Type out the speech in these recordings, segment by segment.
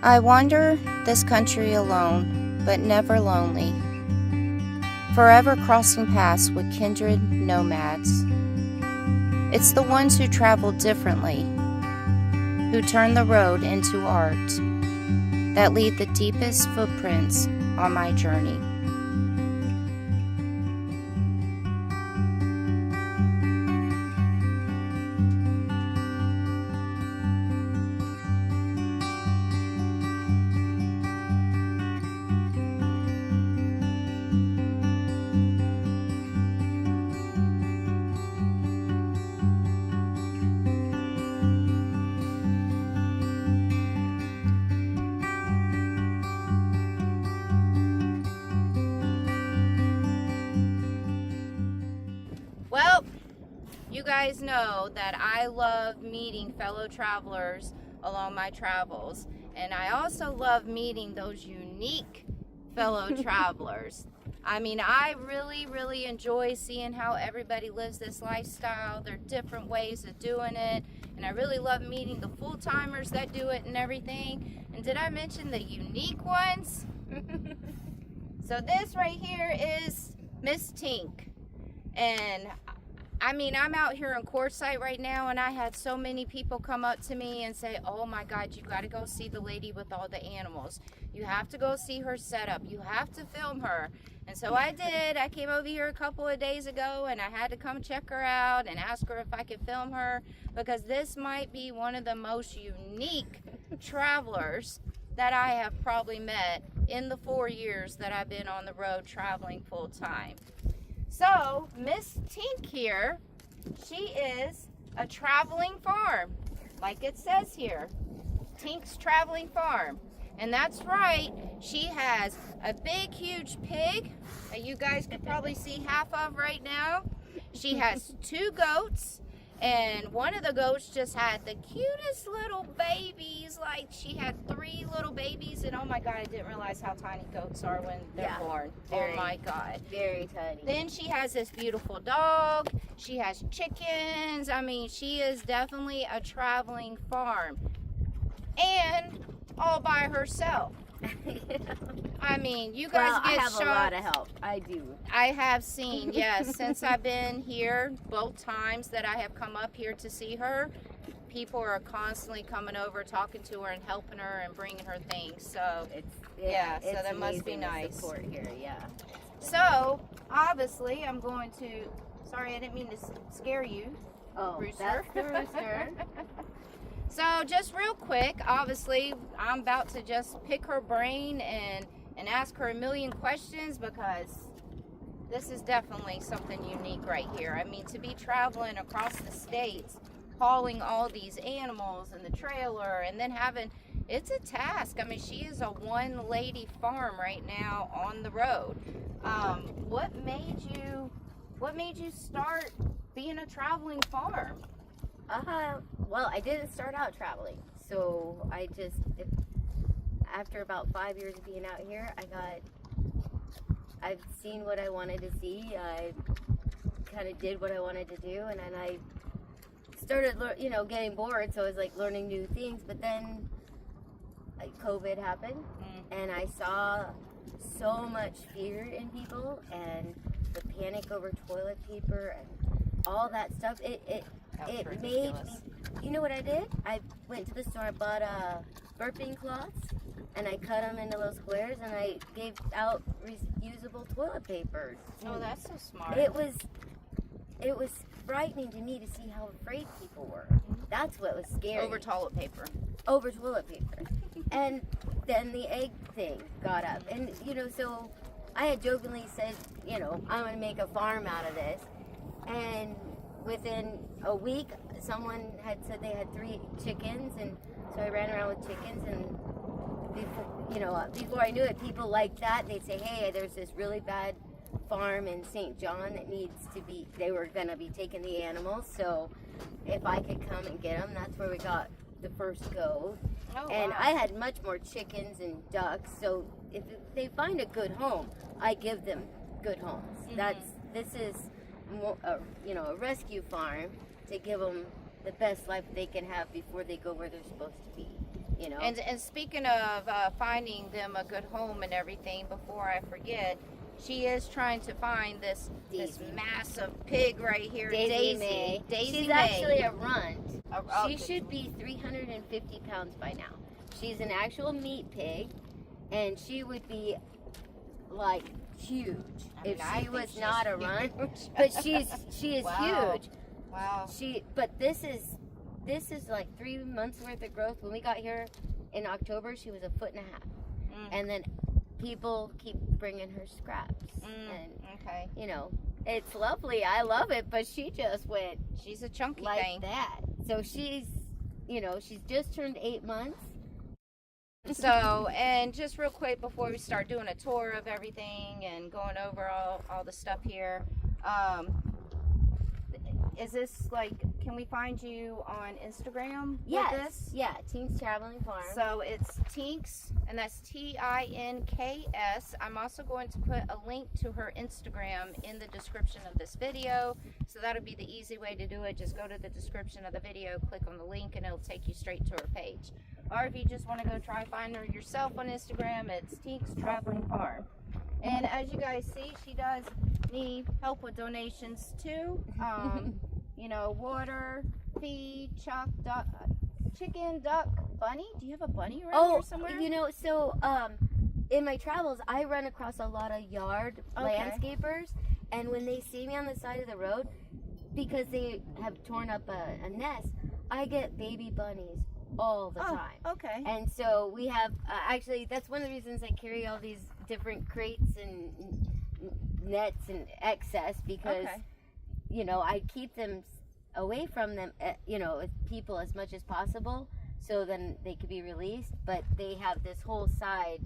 I wander this country alone, but never lonely, forever crossing paths with kindred nomads. It's the ones who travel differently, who turn the road into art, that leave the deepest footprints on my journey. Well, you guys know that I love meeting fellow travelers along my travels, and I also love meeting those unique fellow travelers. I mean, I really enjoy seeing how everybody lives this lifestyle, their different ways of doing it, and I really love meeting the full-timers that do it and everything. And did I mention the unique ones? So this right here is Miss Tink. And I mean, I'm out here in Quartzsite right now, and I had so many people come up to me and say, oh my God, you got to go see the lady with all the animals. You have to go see her setup. You have to film her. And so I did. I came over here a couple of days ago, and I had to come check her out and ask her if I could film her, because this might be one of the most unique travelers that I have probably met in the 4 years that I've been on the road traveling full time. So, Miss Tink here, she is a traveling farm, like it says here, Tink's Traveling Farm. And that's right, she has a big, huge pig that you guys could probably see half of right now. She has 2 goats, and one of the goats just had the cutest little babies. Like, she had 3 little babies, and oh my God, I didn't realize how tiny goats are when they're born. Oh my God. Very tiny. Then she has this beautiful dog. She has chickens. I mean, she is definitely a traveling farm. And all by herself. I mean, you guys get shocked. I have a lot of help. I do. I have seen, yes, since I've been here, both times that I have come up here to see her, people are constantly coming over, talking to her and helping her and bringing her things. So, so that must be nice. Support here, yeah. So, obviously, I'm going to, sorry, I didn't mean to scare you, Rooster. That's the rooster. So just real quick, obviously, I'm about to just pick her brain and ask her a million questions, because this is definitely something unique right here. I mean, to be traveling across the states, hauling all these animals in the trailer, and then having, it's a task. I mean, she is a one-lady farm right now on the road. What made you start being a traveling farm? Well, I didn't start out traveling, so after about 5 years of being out here, I've seen what I wanted to see. I kind of did what I wanted to do, and then I started, getting bored, so I was like learning new things. But then, COVID happened, and I saw so much fear in people, and the panic over toilet paper and all that stuff. It made me, you know what I did? I went to the store, I bought burping cloths, and I cut them into little squares, and I gave out reusable toilet paper. Oh, that's so smart. It was frightening to me to see how afraid people were. That's what was scary. Over toilet paper. Over toilet paper. And then the egg thing got up. And, so I had jokingly said, I'm going to make a farm out of this. And within a week, someone had said they had 3 chickens, and so I ran around with chickens, and before I knew it, people like that, they'd say, hey, there's this really bad farm in St. John that they were going to be taking the animals, so if I could come and get them, that's where we got the first go. Oh, and wow. I had much more chickens and ducks, so if they find a good home, I give them good homes. This is a rescue farm to give them the best life they can have before they go where they're supposed to be. you know. And speaking of finding them a good home and everything, before I forget, she is trying to find this massive pig right here, Daisy May. She's May. actually a runt. She Okay. should be 350 pounds by now. She's an actual meat pig, and she would be like huge if she was not a runt. But she is Wow. huge. Wow. But this is like 3 months worth of growth. When we got here in October, she was 1.5 foot, and then people keep bringing her scraps, and Okay. you know, it's lovely. I love it, but she just went She's a chunky like thing. that. So she's just turned 8 months. So, and just real quick before we start doing a tour of everything and going over all the stuff here, is this like, can we find you on Instagram with this? Yeah, Tink's Traveling Farm. So it's Tinks, and that's Tinks. I'm also going to put a link to her Instagram in the description of this video. So that'll be the easy way to do it. Just go to the description of the video, click on the link, and it'll take you straight to her page. Or if you just want to go try find her yourself on Instagram, it's Tinks Traveling Farm. And as you guys see, she does need help with donations too. You know, water, feed, chicken, duck, bunny. Do you have a bunny around here somewhere? You know, so in my travels, I run across a lot of yard landscapers, and when they see me on the side of the road, because they have torn up a nest, I get baby bunnies all the time. Okay. And so we have, actually, that's one of the reasons I carry all these different crates and nets and excess, because, you know, I keep them away from them, you know, people as much as possible, so then they could be released. But they have this whole side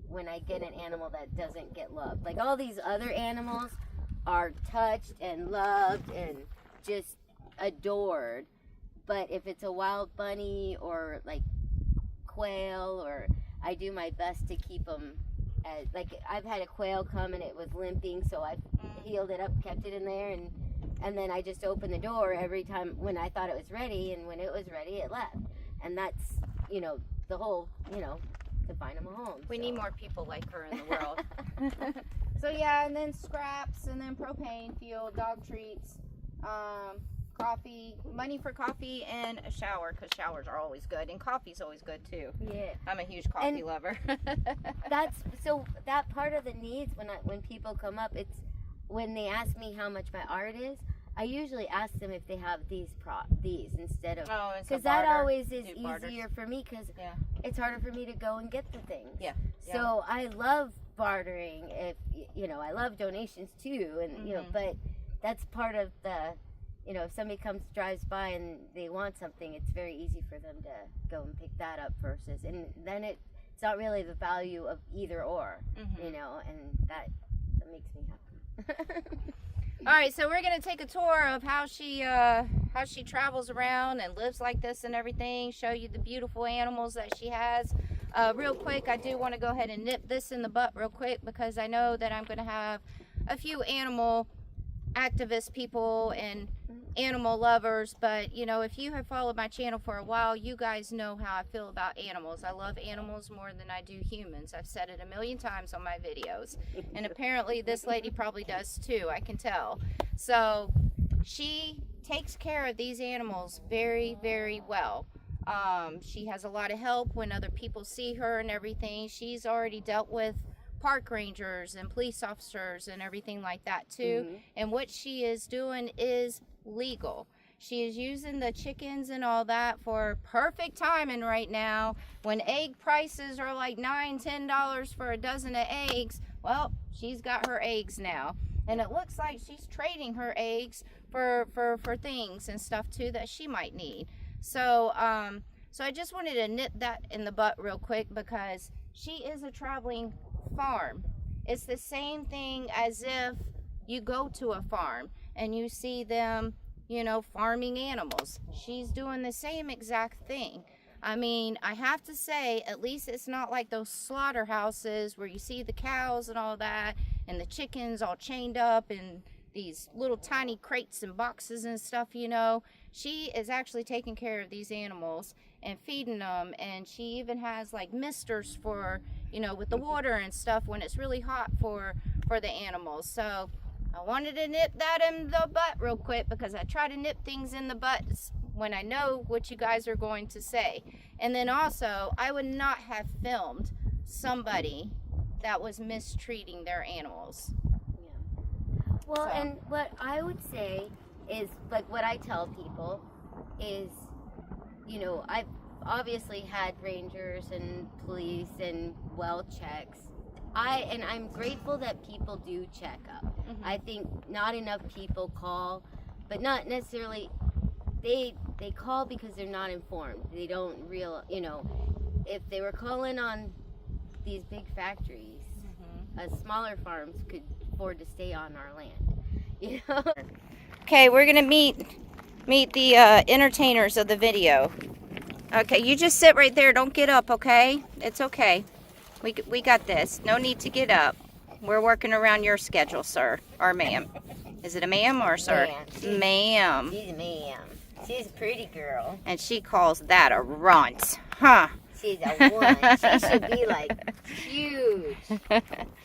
when I get an animal that doesn't get loved. Like all these other animals are touched and loved and just adored. But if it's a wild bunny or like quail, or I do my best to keep them as, like I've had a quail come and it was limping, so I've healed it up, kept it in there, and then I just opened the door every time when I thought it was ready, and when it was ready, it left. And that's, you know, the whole, you know, to find them a home. We need more people like her in the world. So yeah, and then scraps, and then propane fuel, dog treats, coffee, money for coffee, and a shower, because showers are always good, and coffee's always good too. Yeah, I'm a huge coffee lover. That part of the needs when people come up, it's when they ask me how much my art is, I usually ask them if they have these instead of, because that always is easier for me, because it's harder for me to go and get the things. So I love bartering. If you know, I love donations too, and you know, but that's part of the, you know, if somebody drives by and they want something, it's very easy for them to go and pick that up versus, and then it's not really the value of either or, you know, and that makes me happy. All right, so we're gonna take a tour of how she travels around and lives like this and everything. Show you the beautiful animals that she has. Real quick, I do want to go ahead and nip this in the butt real quick, because I know that I'm gonna have a few animal activist people and animal lovers, but you know, if you have followed my channel for a while, you guys know how I feel about animals. I love animals more than I do humans. I've said it a million times on my videos, and apparently this lady probably does too, I can tell. So she takes care of these animals very, very well. She has a lot of help when other people see her and everything. She's already dealt with park rangers and police officers and everything like that too. And what she is doing is legal. She is using the chickens and all that for perfect timing right now, when egg prices are like $9-10 for a dozen of eggs. Well, she's got her eggs now, and it looks like she's trading her eggs for things and stuff too that she might need. So so I just wanted to nip that in the butt real quick, because she is a traveling farm. It's the same thing as if you go to a farm and you see them, you know, farming animals. She's doing the same exact thing. I mean, I have to say, at least it's not like those slaughterhouses where you see the cows and all that, and the chickens all chained up in these little tiny crates and boxes and stuff, you know. She is actually taking care of these animals, and feeding them. And she even has like misters for, you know, with the water and stuff when it's really hot for the animals. So I wanted to nip that in the butt real quick, because I try to nip things in the butt when I know what you guys are going to say. And then also, I would not have filmed somebody that was mistreating their animals. Yeah. Well, So. and what I would say is, like, what I tell people is, you know, I've obviously had rangers and police and well checks. I'm grateful that people do check up. Mm-hmm. I think not enough people call, but not necessarily. They call because they're not informed. They don't you know, if they were calling on these big factories, smaller farms could afford to stay on our land. You know. Okay, we're gonna meet the entertainers of the video. Okay, you just sit right there. Don't get up. Okay, it's okay. We got this. No need to get up. We're working around your schedule, sir or ma'am. Is it a ma'am or a sir? Ma'am. She's a ma'am. She's a pretty girl. And she calls that a runt, huh? She's a one. She should be like huge.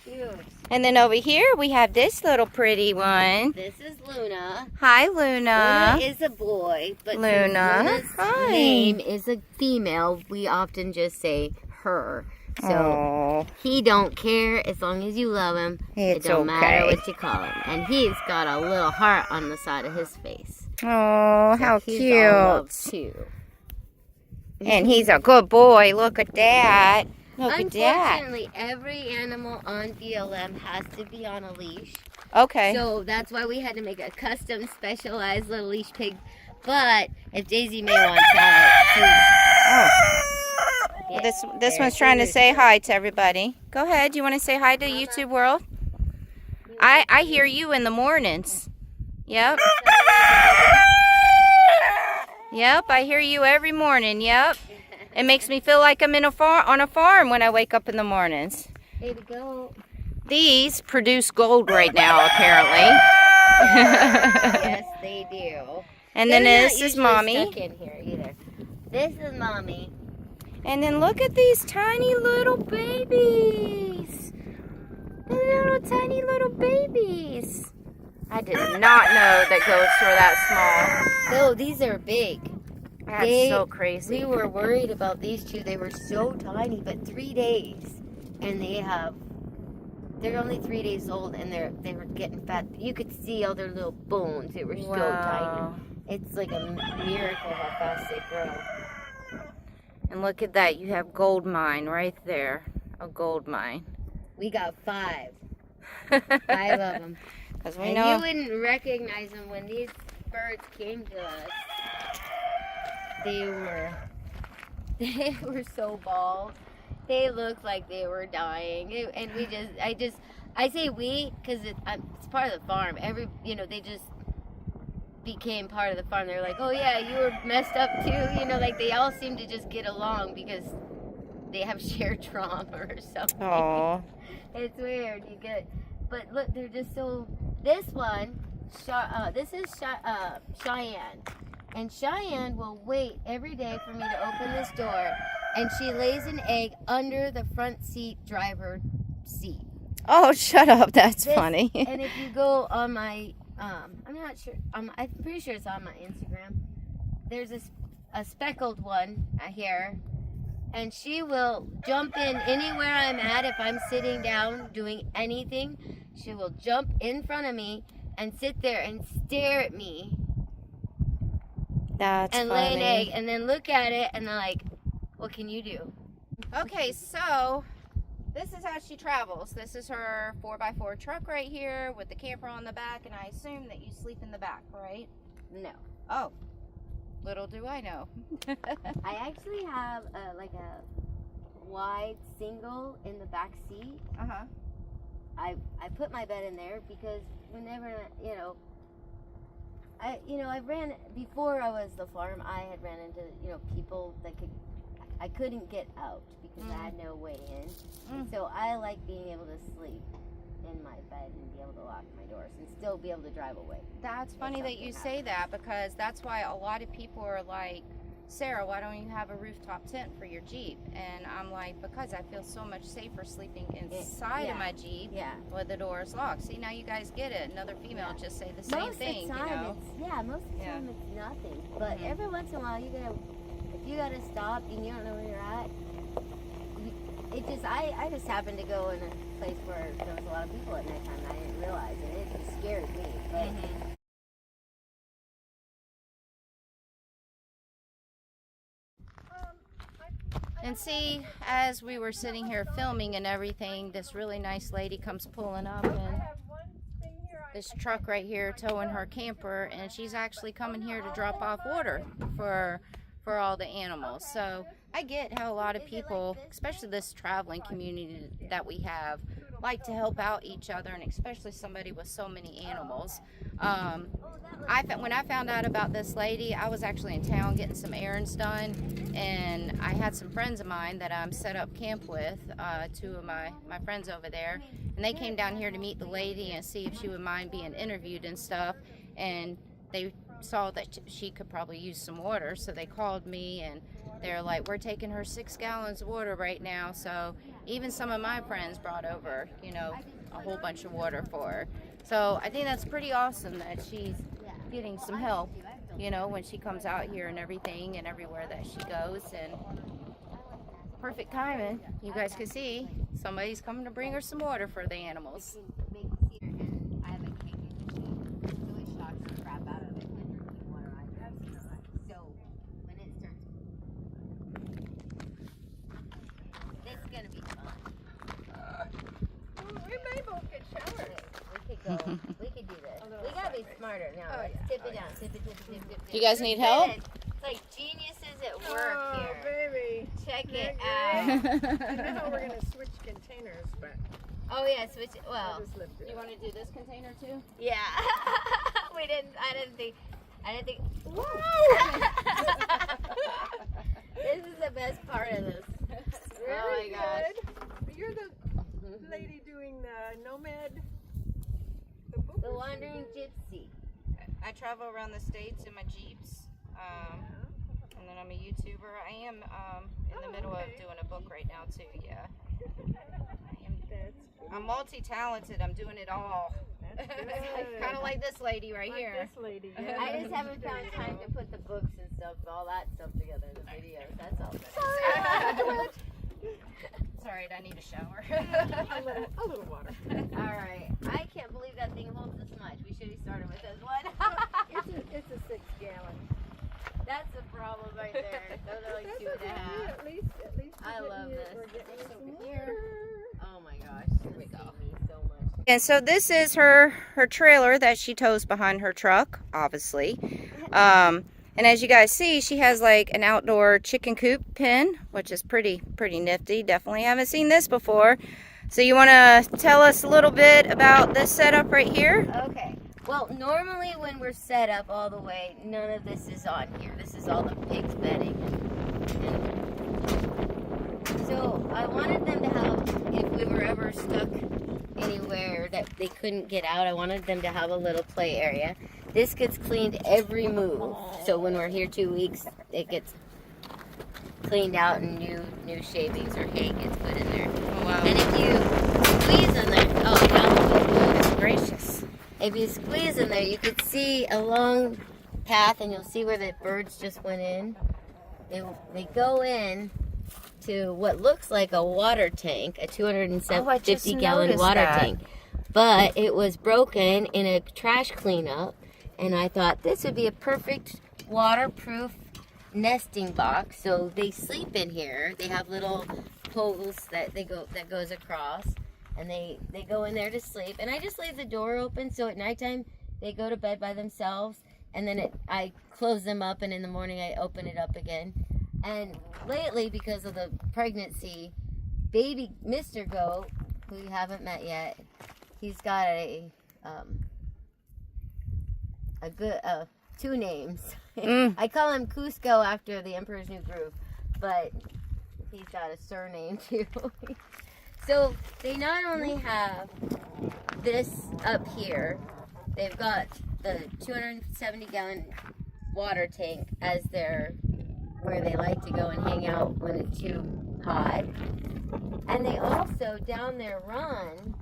Huge. And then over here we have this little pretty one. This is Luna. Hi, Luna. Luna is a boy, but Luna. Luna's Hi. name is a female. We often just say her. So Aww. he don't care as long as you love him. It's it don't matter okay. what you call him. And he's got a little heart on the side of his face. Oh, how He's all love cute. too. And he's a good boy. Look at that. Look at that. Unfortunately, every animal on BLM has to be on a leash. Okay. So that's why we had to make a custom, specialized little leash pig. But if Daisy May wants out, Oh. yeah, This one's trying to say hi to everybody. Go ahead. You want to say hi to YouTube world? I hear you in the mornings. Yep. Yep, I hear you every morning. Yep. It makes me feel like I'm on a farm when I wake up in the mornings. Way to go. These produce gold right now, apparently. Yes, they do. And then They're not this is usually Mommy. stuck in here either. This is Mommy. And then look at these tiny little babies. The little tiny little babies. I did not know that ghosts were that small. No, these are big. That's so crazy. We were worried about these two. They were so tiny, but 3 days, and they're only 3 days old, and they were getting fat. You could see all their little bones. They were so tiny. It's like a miracle how fast they grow. And look at that. You have gold mine right there. A gold mine. We got 5. 5 of them. Because we And know. you wouldn't recognize them when these birds came to us. They were so bald. They looked like they were dying. And I say we because it's part of the farm. They just became part of the farm. They're like, oh yeah, you were messed up too. You know, like they all seem to just get along because they have shared trauma or something. Aww. It's weird. But look, they're just so. This one, this is Cheyenne, and Cheyenne will wait every day for me to open this door, and she lays an egg under the front seat driver seat. Oh, shut up. That's funny. And if you go on my, I'm not sure. I'm pretty sure it's on my Instagram. There's a speckled one here. And she will jump in anywhere I'm at. If I'm sitting down doing anything, she will jump in front of me and sit there and stare at me. That's and funny. lay an egg and then look at it and they're like, what can you do? Okay, so this is how she travels. This is her 4x4 truck right here with the camper on the back, and I assume that you sleep in the back, right? No. Oh, little do I know. I actually have a wide single in the back seat. Uh-huh. I put my bed in there because whenever, I ran, before I was the farm, I had ran into, people that I couldn't get out because I had no way in. And so I like being able to sleep in my bed and be able to lock my doors and still be able to drive away. That's funny that you say that, because that's why a lot of people are like, Sarah, why don't you have a rooftop tent for your Jeep? And I'm like, because I feel so much safer sleeping inside of my Jeep with the doors locked. See, now you guys get it. Another female just say the same thing, Most of the time, you know? most of the time it's nothing. But every once in a while, if you gotta stop and you don't know where you're at, I just happened to go in a place where there was a lot of people at nighttime and I didn't realize it. It just scared me. But And see, as we were sitting here filming and everything, this really nice lady comes pulling up, and this truck right here towing her camper, and she's actually coming here to drop off water for all the animals. So I get how a lot of people, especially this traveling community that we have, like to help out each other, and especially somebody with so many animals. When I found out about this lady, I was actually in town getting some errands done, and I had some friends of mine that I'm set up camp with, two of my friends over there, and they came down here to meet the lady and see if she would mind being interviewed and stuff, and they saw that she could probably use some water, so they called me, and they're like, we're taking her 6 gallons of water right now. So even some of my friends brought over, you know, a whole bunch of water for her. So I think that's pretty awesome that she's getting some help, you know, when she comes out here and everything and everywhere that she goes. And perfect timing. You guys can see somebody's coming to bring her some water for the animals. We could do this. We gotta be smarter now. Let's tip it down. Tip it. You guys need help? It's like geniuses at work here. Baby. Check it I out. know how we're gonna switch containers, but Oh yeah, switch it. Well, just lift it. You want to do this container too? yeah. I didn't think. Woo! This is the best part of this. Very my gosh. good. You're the lady doing the nomad. The wandering gypsy. I travel around the states in my Jeeps, and then I'm a YouTuber. I am in the middle of doing a book right now too. Yeah, I'm multi-talented. I'm doing it all. Kind of like this lady right here. This lady. Yeah. I just haven't found time to put the books and stuff, all that stuff together in the videos. That's all. It's alright, I need a shower. a little water. Alright. I can't believe that thing holds this much. We should have started with this one. It's a 6 gallon. That's the problem right there. Those are like That's 2.5. At least I love this. We're getting This some over here. Oh my gosh. Here we go. Me so much. And so this is her trailer that she tows behind her truck, obviously. And as you guys see, she has like an outdoor chicken coop pen, which is pretty nifty. Definitely haven't seen this before. So you want to tell us a little bit about this setup right here? Okay. Well, normally when we're set up all the way, none of this is on here. This is all the pigs bedding. So I wanted them to have, if we were ever stuck anywhere that they couldn't get out, I wanted them to have a little play area. This gets cleaned every move. So when we're here 2 weeks, it gets cleaned out and new shavings or hay gets put in there. Oh, wow. And if you squeeze in there, oh, Goodness gracious. if you squeeze in there, you could see a long path, and you'll see where the birds just went in. They go in to what looks like a water tank, a 250 gallon water tank. But it was broken in a trash cleanup, and I thought this would be a perfect waterproof nesting box. So they sleep in here. They have little poles that goes across, and they go in there to sleep. And I just leave the door open, so at nighttime they go to bed by themselves, and then I close them up, and in the morning I open it up again. And lately, because of the pregnancy, baby Mr. Goat, who you haven't met yet, he's got two names. I call him Cusco after the Emperor's New Groove, but he's got a surname too. So they not only have this up here, they've got the 270 gallon water tank as their where they like to go and hang out when it's too hot. And they also, down their run,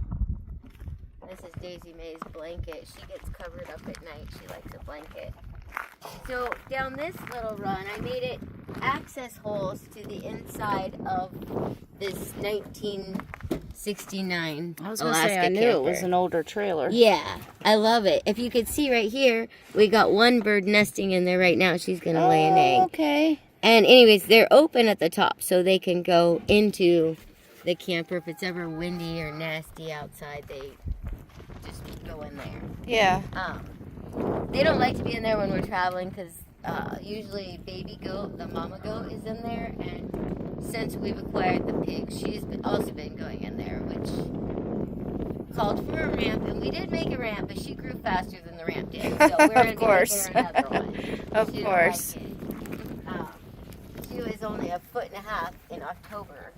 this is Daisy May's blanket. She gets covered up at night. She likes a blanket. So down this little run, I made it access holes to the inside of this 1969 I was Alaska gonna say I knew it was camper. an older trailer. Yeah, I love it. If you could see right here, we got one bird nesting in there right now. She's gonna lay an egg. Okay. And anyways, they're open at the top, so they can go into the camper. If it's ever windy or nasty outside, they just go in there. Yeah. They don't like to be in there when we're traveling because usually baby goat, the mama goat, is in there. And since we've acquired the pig, she's also been going in there, which called for a ramp. And we did make a ramp, but she grew faster than the ramp did. So we're going to be making her another one. Of She course. didn't like it. She was only 1.5 feet in October.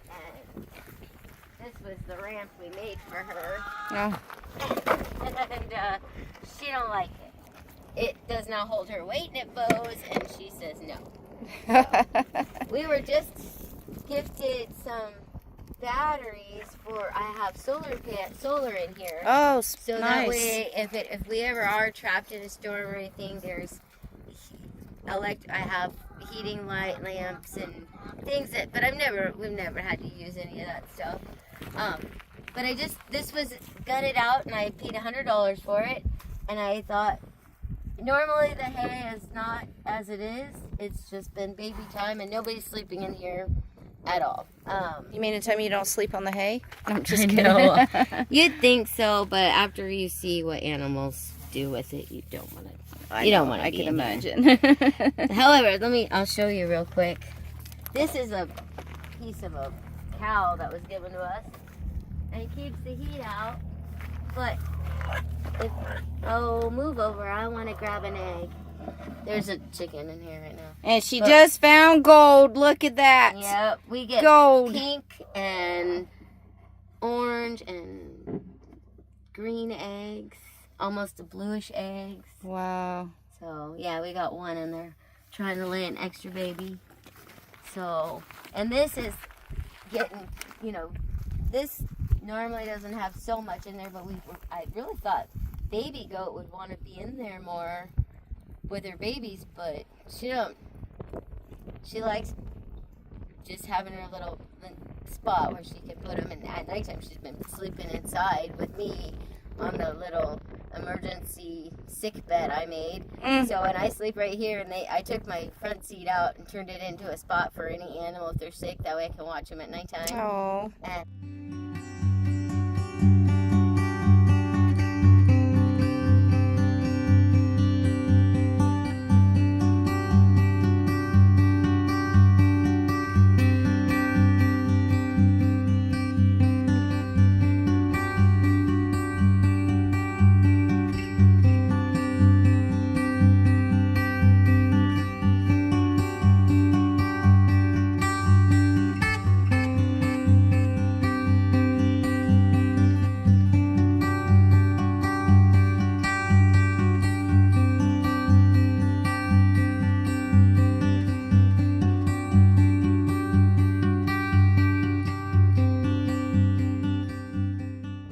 And this was the ramp we made for her. Oh. And she don't like it. It does not hold her weight and it bows, and she says no. We were just gifted some batteries for. I have solar in here. Oh, So nice. that way, if we ever are trapped in a storm or anything, there's I have heating light lamps and things that. But we've never had to use any of that stuff. But this was gutted out, and I paid $100 for it, and I thought. Normally the hay is not as it is. It's just been baby time, and nobody's sleeping in here at all. You mean to tell me you don't sleep on the hay? I'm just I kidding. know. You'd think so, but after you see what animals do with it, you don't want to. You don't want to. I can in imagine. there. However, I'll show you real quick. This is a piece of a cow that was given to us, and it keeps the heat out. But move over. I want to grab an egg. There's a chicken in here right now. And she just found gold. Look at that. Yep, we get Gold. pink and orange and green eggs, almost a bluish eggs. Wow. So yeah, we got one in there trying to lay an extra baby. So, and this is getting, this normally doesn't have so much in there, but I really thought baby goat would want to be in there more with her babies, but she likes just having her little spot where she can put them, and at nighttime she's been sleeping inside with me on the little emergency sick bed I made. So when I sleep right here, and I took my front seat out and turned it into a spot for any animal if they're sick, that way I can watch them at nighttime. Oh. And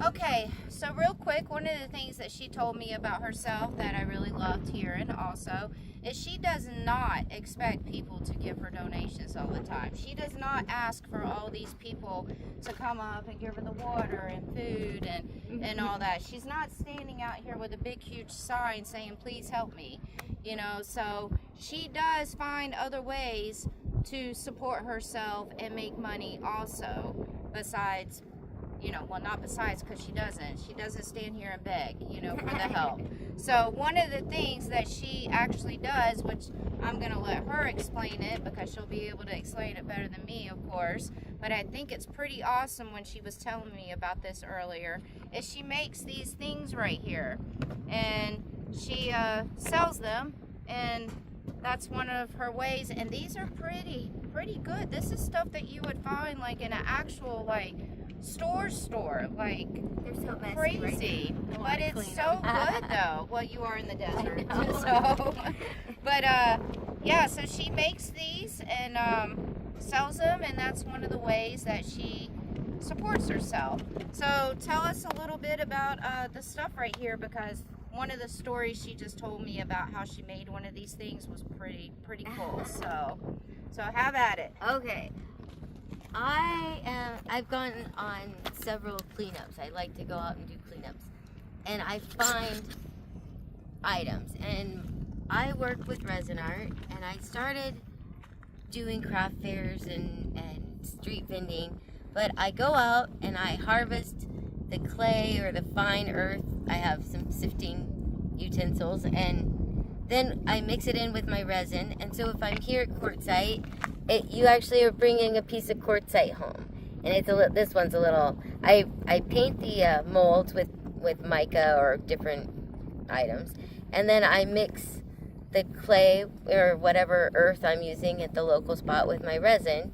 Okay, so real quick, one of the things that she told me about herself that I really loved hearing also is she does not expect people to give her donations all the time. She does not ask for all these people to come up and give her the water and food and all that. She's not standing out here with a big huge sign saying please help me, so she does find other ways to support herself and make money also, besides not besides, because she doesn't stand here and beg, for the help. So one of the things that she actually does, which I'm going to let her explain it because she'll be able to explain it better than me, of course, but I think it's pretty awesome when she was telling me about this earlier, is she makes these things right here, and she sells them, and that's one of her ways, and these are pretty good. This is stuff that you would find like in an actual store, like they're so messy, crazy, right? but it's so good though. Well, you are in the desert, I know. so. But yeah, so she makes these and sells them, and that's one of the ways that she supports herself. So tell us a little bit about the stuff right here, because one of the stories she just told me about how she made one of these things was pretty cool. So have at it. Okay. I've gone on several cleanups. I like to go out and do cleanups. And I find items. And I work with resin art, and I started doing craft fairs and street vending. But I go out and I harvest the clay or the fine earth. I have some sifting utensils, and then I mix it in with my resin. And so if I'm here at Quartzite, you actually are bringing a piece of quartzite home. And it's this one's a little, I paint the molds with mica or different items. And then I mix the clay or whatever earth I'm using at the local spot with my resin.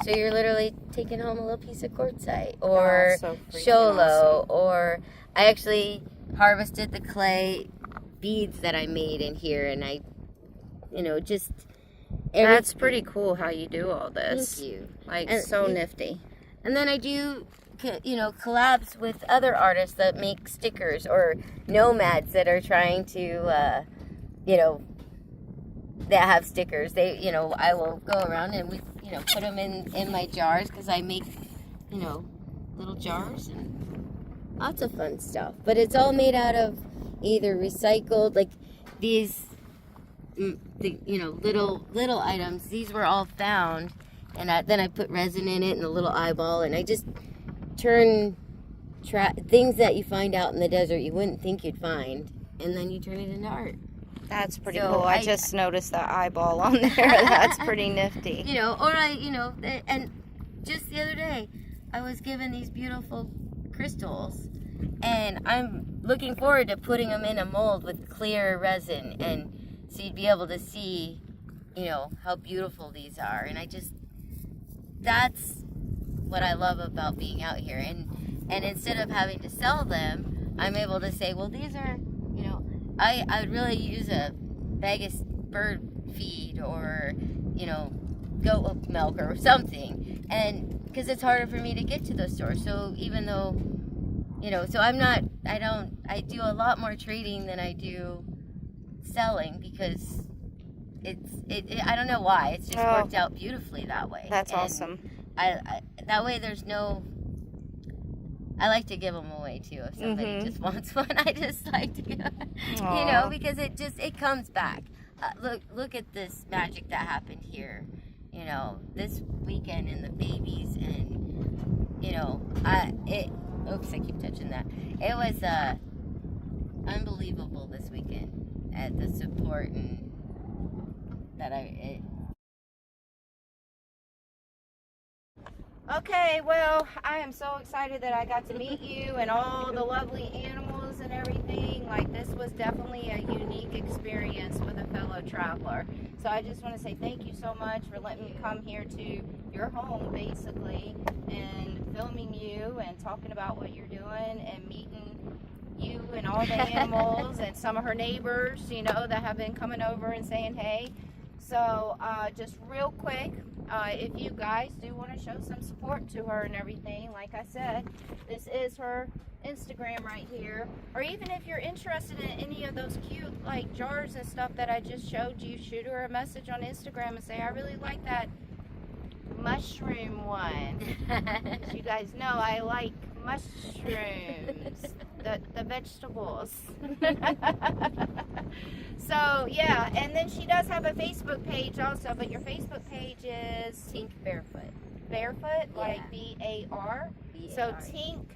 So you're literally taking home a little piece of quartzite or Sholo, awesome. or I actually harvested the clay beads that I made in here, and I, just. That's pretty cool how you do all this. Thank you. Like, And so nifty. And then I do, collabs with other artists that make stickers, or nomads that are trying to, that have stickers. I will go around and we, put them in my jars, because I make, little jars and lots of fun stuff. But it's all made out of either recycled, like these, little items. These were all found, and then I put resin in it and a little eyeball, and I just turn things that you find out in the desert you wouldn't think you'd find, and then you turn it into art. That's pretty So cool. I just noticed the eyeball on there. That's pretty nifty. And just the other day, I was given these beautiful crystals, and I'm looking forward to putting them in a mold with clear resin, and so you'd be able to see, how beautiful these are. And that's what I love about being out here. And instead of having to sell them, I'm able to say, well, these are, I would really use a bag of bird feed or, goat milk or something. And because it's harder for me to get to those stores. So even though, so I do a lot more trading than I do selling, because I don't know why. It's just worked out beautifully that way. That's And awesome. I that way there's no, I like to give them away too. If somebody just wants one, I just like to give, because it comes back. Look at this magic that happened here, this weekend, and the babies, and oops, I keep touching that. It was unbelievable this weekend at the support and that Okay, well, I am so excited that I got to meet you and all the lovely animals and everything. Like, this was definitely a unique experience with a fellow traveler. So I just want to say thank you so much for letting me come here to your home, basically, and filming you and talking about what you're doing and meeting you and all the animals and some of her neighbors, that have been coming over and saying hey. So just real quick, if you guys do want to show some support to her and everything, like I said, this is her Instagram right here. Or even if you're interested in any of those cute like jars and stuff that I just showed you, shoot her a message on Instagram and say, I really like that mushroom one. You guys know I like mushrooms, the vegetables. So yeah, and then she does have a Facebook page also, but your Facebook page is Tink Barefoot. Barefoot, Yeah. like B-A-R. So B-A-R-E. Tink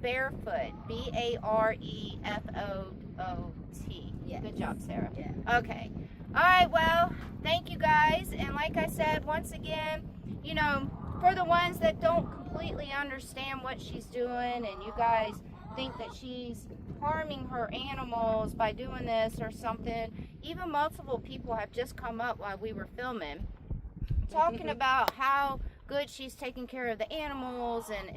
Barefoot, B-A-R-E-F-O-O-T. Yes. Good job, Sarah. Yeah. Okay. All right, well, thank you guys. And like I said, once again, for the ones that don't completely understand what she's doing and you guys think that she's harming her animals by doing this or something, even multiple people have just come up while we were filming talking about how good she's taking care of the animals, and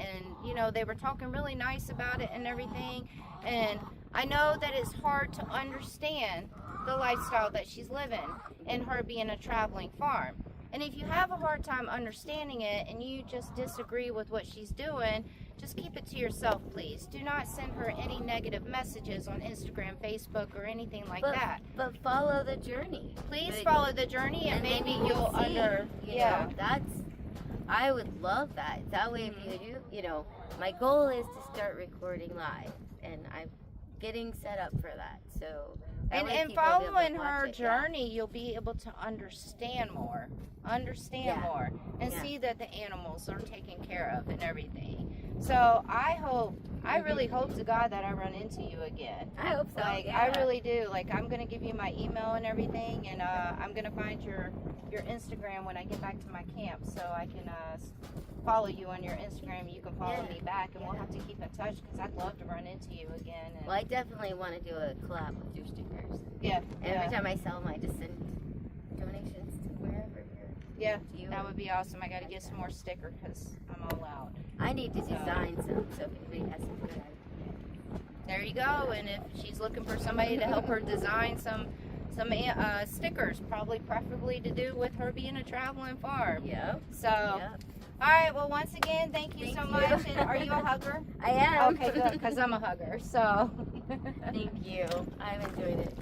they were talking really nice about it and everything. And I know that it's hard to understand the lifestyle that she's living and her being a traveling farm. And if you have a hard time understanding it and you just disagree with what she's doing, just keep it to yourself, please. Do not send her any negative messages on Instagram, Facebook, or anything like that. But follow the journey. Please follow the journey, and maybe you'll I would love that. That way, if you do, my goal is to start recording live, and I'm getting set up for that. So, and following her journey, you'll be able to understand more, and see that the animals are taken care of and everything. So I really hope to God that I run into you again. I hope so. I really do. I'm gonna give you my email and everything, and I'm gonna find your Instagram when I get back to my camp, so I can follow you on your Instagram. You can follow me back, and we'll have to keep in touch because I'd love to run into you again. And well, I definitely want to do a collab with your stickers. Yeah. Every time I sell them, I just send donations to wherever you're. Yeah, that would be awesome. I got to get some more stickers because I'm all out. I need to design some, so if anybody has some good ideas. There you go. And if she's looking for somebody to help her design some stickers, probably preferably to do with her being a traveling farm. Yep. So, all right. Well, once again, thank you so much. And are you a hugger? I am. Okay, good, because I'm a hugger. So, thank you. I've enjoyed it.